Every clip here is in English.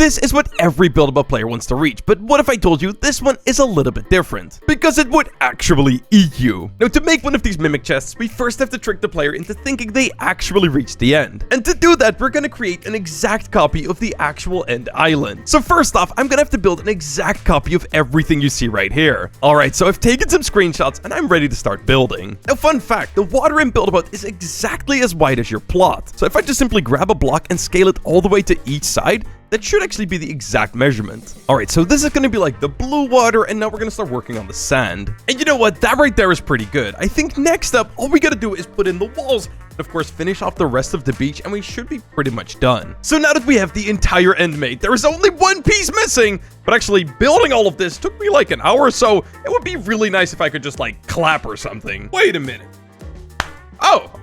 this is what every buildable player wants to reach, but what if I told you this one is a little bit different? Because it would actually eat you. Now, to make one of these mimic chests, we first have to trick the player into thinking they actually reached the end. And to do that, we're gonna create an exact copy of the actual end island. So first off, I'm gonna have to build an exact copy of everything you see right here. Alright, so I've taken some screenshots and I'm ready to start building. Now, fun fact, the water in Build-A-Boat is exactly as wide as your plot. So if I just simply grab a block and scale it all the way to each side, that should actually be the exact measurement. Alright, so this is going to be like the blue water, and now we're going to start working on the sand. And you know what? That right there is pretty good. I think next up, all we got to do is put in the walls, and of course finish off the rest of the beach, and we should be pretty much done. So now that we have the entire end made, there is only one piece missing, but actually building all of this took me like an hour, so it would be really nice if I could just like clap or something. Wait a minute.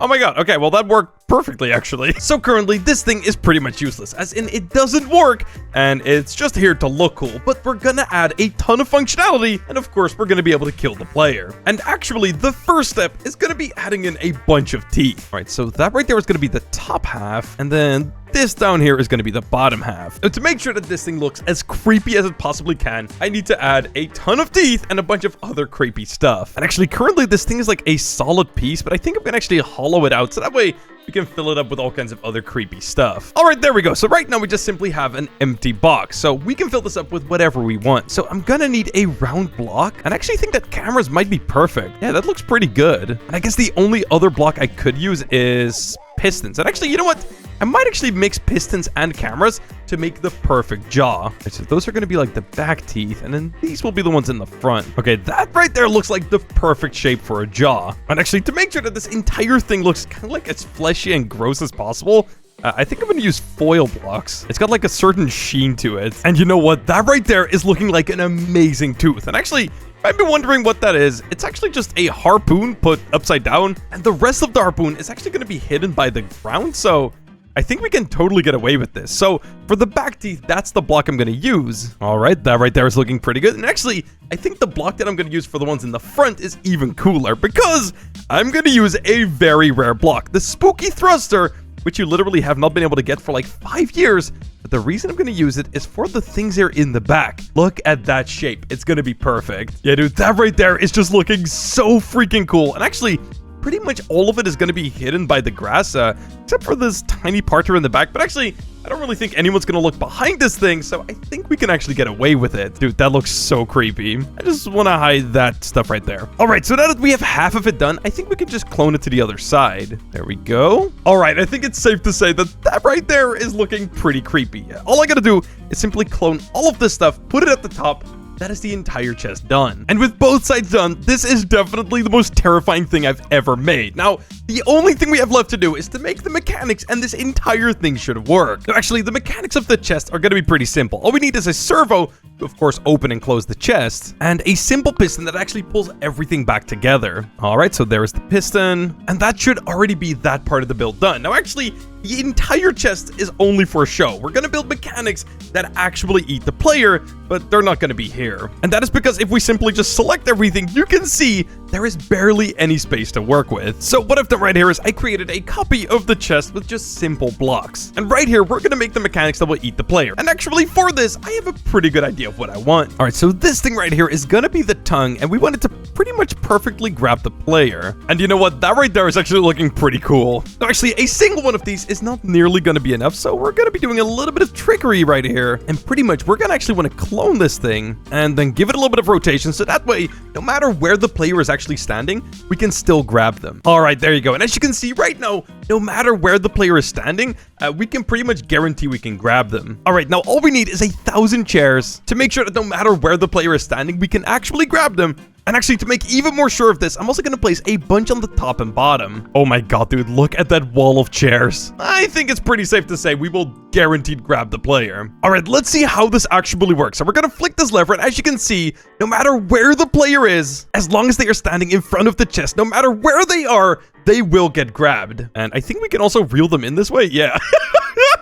Oh my god. Okay, well that worked perfectly actually. So currently this thing is pretty much useless, as in it doesn't work and it's just here to look cool, but we're gonna add a ton of functionality, and of course we're gonna be able to kill the player. And actually the first step is gonna be adding in a bunch of teeth. All right, so that right there is gonna be the top half, and then this down here is going to be the bottom half. Now, to make sure that this thing looks as creepy as it possibly can, I need to add a ton of teeth and a bunch of other creepy stuff. And actually, currently, this thing is like a solid piece, but I think I'm going to actually hollow it out, so that way we can fill it up with all kinds of other creepy stuff. All right, there we go. So right now, we just simply have an empty box, so we can fill this up with whatever we want. So I'm going to need a round block, and I actually think that cameras might be perfect. Yeah, that looks pretty good. And I guess the only other block I could use is pistons. And actually, you know what? I might actually mix pistons and cameras to make the perfect jaw. Okay, so those are going to be like the back teeth, and then these will be the ones in the front. Okay, that right there looks like the perfect shape for a jaw. And actually, to make sure that this entire thing looks kind of like as fleshy and gross as possible, I think I'm going to use foil blocks. It's got like a certain sheen to it. And you know what? That right there is looking like an amazing tooth. And actually, I've been wondering what that is. It's actually just a harpoon put upside down, and the rest of the harpoon is actually going to be hidden by the ground, so I think we can totally get away with this. So for the back teeth, that's the block I'm going to use. All right, that right there is looking pretty good. And actually, I think the block that I'm going to use for the ones in the front is even cooler, because I'm going to use a very rare block, the spooky thruster, which you literally have not been able to get for like 5 years. But the reason I'm going to use it is for the things here in the back. Look at that shape. It's going to be perfect. Yeah, dude, that right there is just looking so freaking cool. And actually, pretty much all of it is going to be hidden by the grass, except for this tiny part here in the back. But actually, I don't really think anyone's going to look behind this thing, so I think we can actually get away with it. Dude, that looks so creepy. I just want to hide that stuff right there. All right, so now that we have half of it done, I think we can just clone it to the other side. There we go. All right, I think it's safe to say that that right there is looking pretty creepy. All I got to do is simply clone all of this stuff, put it at the top. That is the entire chest done. And with both sides done, this is definitely the most terrifying thing I've ever made. Now, the only thing we have left to do is to make the mechanics, and this entire thing should work. Now, actually, the mechanics of the chest are going to be pretty simple. All we need is a servo to, of course, open and close the chest, and a simple piston that actually pulls everything back together. All right, so there's the piston, and that should already be that part of the build done. Now, actually, the entire chest is only for show. We're going to build mechanics that actually eat the player, but they're not going to be here. And that is because if we simply just select everything, you can see there is barely any space to work with. So what I've done right here is I created a copy of the chest with just simple blocks. And right here, we're going to make the mechanics that will eat the player. And actually for this, I have a pretty good idea of what I want. All right, so this thing right here is going to be the tongue, and we want it to pretty much perfectly grab the player. And you know what? That right there is actually looking pretty cool. Now, actually, a single one of these is not nearly going to be enough, so we're going to be doing a little bit of trickery right here. And pretty much, we're going to actually want to clone this thing and then give it a little bit of rotation, so that way, no matter where the player is actually standing, we can still grab them. All right, there you go. And as you can see right now, no matter where the player is standing, we can pretty much guarantee we can grab them. All right, now all we need is 1,000 chairs to make sure that no matter where the player is standing, we can actually grab them. And actually, to make even more sure of this, I'm also going to place a bunch on the top and bottom. Oh my god, dude, look at that wall of chairs. I think it's pretty safe to say we will guaranteed grab the player. All right, let's see how this actually works. So we're going to flick this lever, and as you can see, no matter where the player is, as long as they are standing in front of the chest, no matter where they are, they will get grabbed. And I think we can also reel them in this way. Yeah.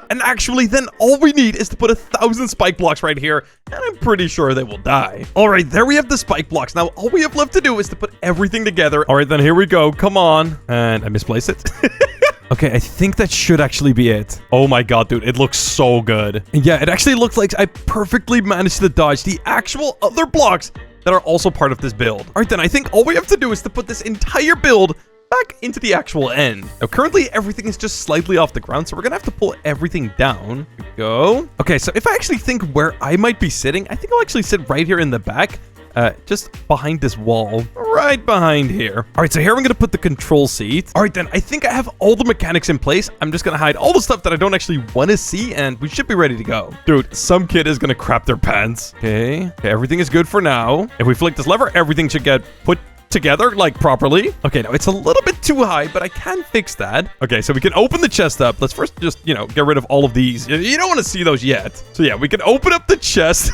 And actually, then all we need is to put 1,000 spike blocks right here, and I'm pretty sure they will die. All right, there we have the spike blocks. Now, all we have left to do is to put everything together. All right, then here we go. Come on. And I misplaced it. Okay, I think that should actually be it. Oh my god, dude, it looks so good. And yeah, it actually looks like I perfectly managed to dodge the actual other blocks that are also part of this build. All right, then I think all we have to do is to put this entire build back into the actual end. Now, currently, everything is just slightly off the ground, so we're gonna have to pull everything down. Here we go. Okay, so if I actually think where I might be sitting, I think I'll actually sit right here in the back. Just behind this wall, right behind here. All right, so here I'm gonna put the control seat. All right, then I think I have all the mechanics in place. I'm just gonna hide all the stuff that I don't actually want to see, and we should be ready to go. Dude, some kid is gonna crap their pants. Okay, everything is good for now. If we flick this lever, everything should get put together like properly. Okay, now it's a little bit too high, but I can fix that. Okay, so we can open the chest up. Let's first just, you know, get rid of all of these. You don't want to see those yet. So yeah, we can open up the chest.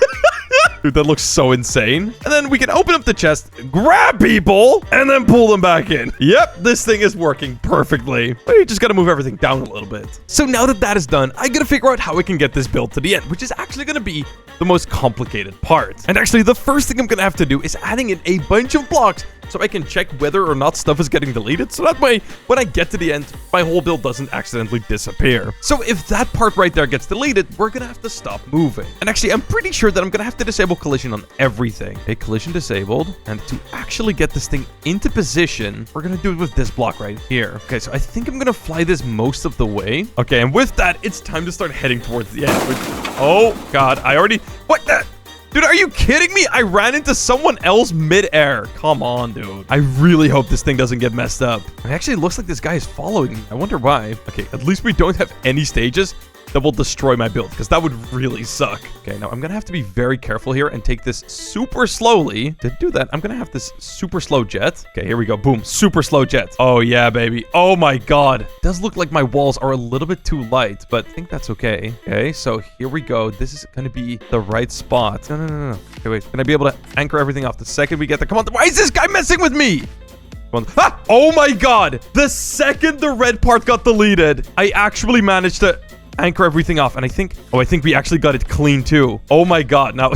Dude, that looks so insane. And then we can open up the chest, grab people, and then pull them back in. Yep, this thing is working perfectly. But you just gotta move everything down a little bit. So now that that is done, I gotta figure out how I can get this build to the end, which is actually gonna be the most complicated part. And actually, the first thing I'm gonna have to do is adding in a bunch of blocks so I can check whether or not stuff is getting deleted. So that way, when I get to the end, my whole build doesn't accidentally disappear. So if that part right there gets deleted, we're gonna have to stop moving. And actually, I'm pretty sure that I'm gonna have to disable collision on everything. Okay, collision disabled. And to actually get this thing into position, we're gonna do it with this block right here. Okay, so I think I'm gonna fly this most of the way. Okay, and with that, it's time to start heading towards the end. Oh god, I already... What the... Dude, are you kidding me? I ran into someone else mid-air. Come on, dude. I really hope this thing doesn't get messed up. It actually looks like this guy is following me. I wonder why. Okay, at least we don't have any stages that will destroy my build, because that would really suck. Okay, now I'm gonna have to be very careful here and take this super slowly. To do that, I'm gonna have this super slow jet. Okay, here we go. Boom, super slow jet. Oh yeah, baby. Oh my god. It does look like my walls are a little bit too light, but I think that's okay. Okay, so here we go. This is gonna be the right spot. No. Okay, wait. Can I be able to anchor everything off the second we get there? Come on. Why is this guy messing with me? Ah! Oh my god. The second the red part got deleted, I actually managed to anchor everything off, and I think we actually got it clean too. Oh my god. Now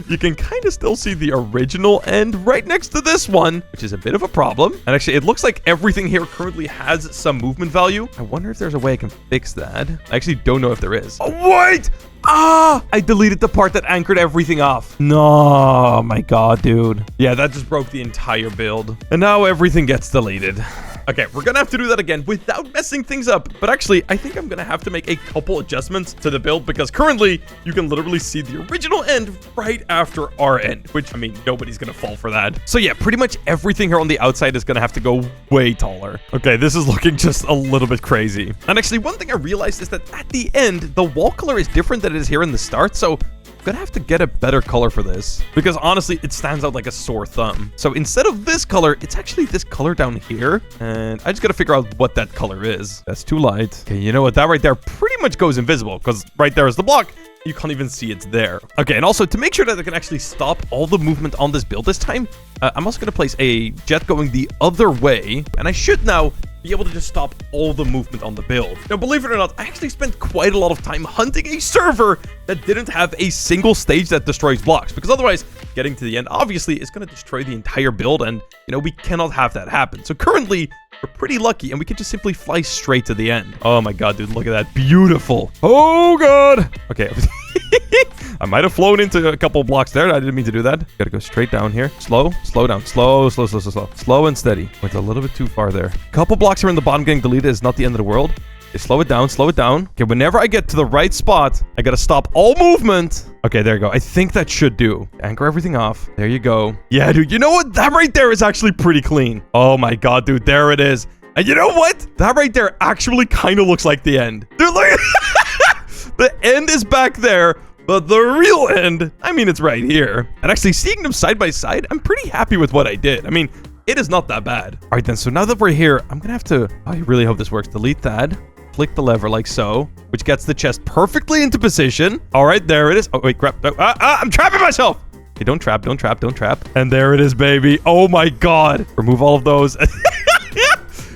you can kind of still see the original end right next to this one, which is a bit of a problem. And actually, it looks like everything here currently has some movement value. I wonder if there's a way I can fix that. I actually don't know if there is. Oh, wait! Ah! I deleted the part that anchored everything off. No, oh my god, dude. Yeah, that just broke the entire build. And now everything gets deleted. Okay, we're gonna have to do that again without messing things up. But actually, I think I'm gonna have to make a couple adjustments to the build, because currently, you can literally see the original end right after our end, which, I mean, nobody's gonna fall for that. So yeah, pretty much everything here on the outside is gonna have to go way taller. Okay, this is looking just a little bit crazy. And actually, one thing I realized is that at the end, the wall color is different than it is here in the start, so I'm gonna have to get a better color for this, because honestly, it stands out like a sore thumb. So instead of this color, it's actually this color down here, and I just gotta figure out what that color is. That's too light. Okay, you know what? That right there pretty much goes invisible, because right there is the block. You can't even see it's there. Okay, and also to make sure that I can actually stop all the movement on this build this time, I'm also gonna place a jet going the other way, and I should now be able to just stop all the movement on the build. Now, believe it or not, I actually spent quite a lot of time hunting a server that didn't have a single stage that destroys blocks, because otherwise, getting to the end, obviously, is going to destroy the entire build, and, you know, we cannot have that happen. So currently, we're pretty lucky, and we can just simply fly straight to the end. Oh my god, dude, look at that. Beautiful. Oh god. Okay. I might have flown into a couple blocks there. I didn't mean to do that. Gotta go straight down here. Slow down. Slow. Slow and steady. Went a little bit too far there. Couple blocks here in the bottom getting deleted is not the end of the world. Okay, slow it down. Okay, whenever I get to the right spot, I gotta stop all movement. Okay, there you go. I think that should do. Anchor everything off. There you go. Yeah, dude, you know what? That right there is actually pretty clean. Oh my god, dude, there it is. And you know what? That right there actually kind of looks like the end. Dude, look. The end is back there, but the real end, I mean, it's right here. And actually, seeing them side by side, I'm pretty happy with what I did. I mean, it is not that bad. All right, then, so now that we're here, I'm gonna have to, I really hope this works. Delete that, flick the lever like so, which gets the chest perfectly into position. All right, there it is. Oh, wait, crap. I'm trapping myself. Okay, don't trap. And there it is, baby. Oh my God. Remove all of those.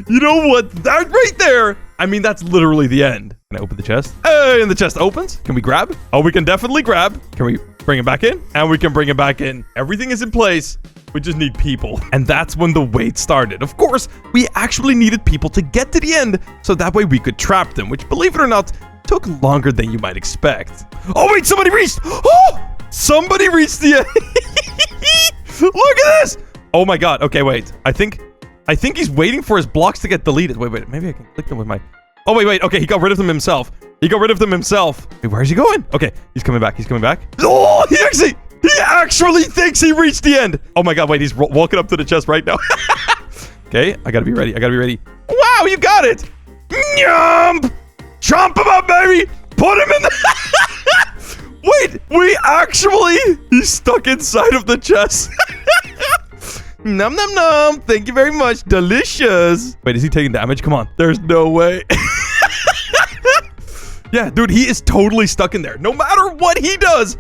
You know what? That right there, I mean, that's literally the end. Can I open the chest? Hey, and the chest opens. Can we grab? Oh, we can definitely grab. Can we bring it back in? And we can bring it back in. Everything is in place. We just need people. And that's when the wait started. Of course, we actually needed people to get to the end, so that way we could trap them, which, believe it or not, took longer than you might expect. Oh, wait, somebody reached. Oh, somebody reached the end. Look at this. Oh my God. Okay, wait. I think he's waiting for his blocks to get deleted. Wait. Maybe I can click them with my... Oh, wait. Okay, he got rid of them himself. Wait, where is he going? Okay, he's coming back. Oh, he actually thinks he reached the end. Oh my God, wait, he's walking up to the chest right now. Okay, I gotta be ready. Wow, you got it. Nyump. Chomp him up, baby. Put him in the... Wait, he's stuck inside of the chest. Nom nom nom. Thank you very much. Delicious. Wait, is he taking damage? Come on. There's no way. Yeah, dude, he is totally stuck in there. No matter what he does,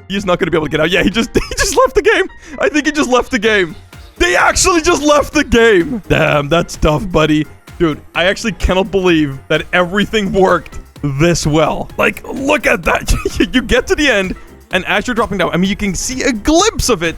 he's not going to be able to get out. Yeah, he just left the game. I think he just left the game. They actually just left the game. Damn, that's tough, buddy. Dude, I actually cannot believe that everything worked this well. Like, look at that. You get to the end, and as you're dropping down, I mean, you can see a glimpse of it.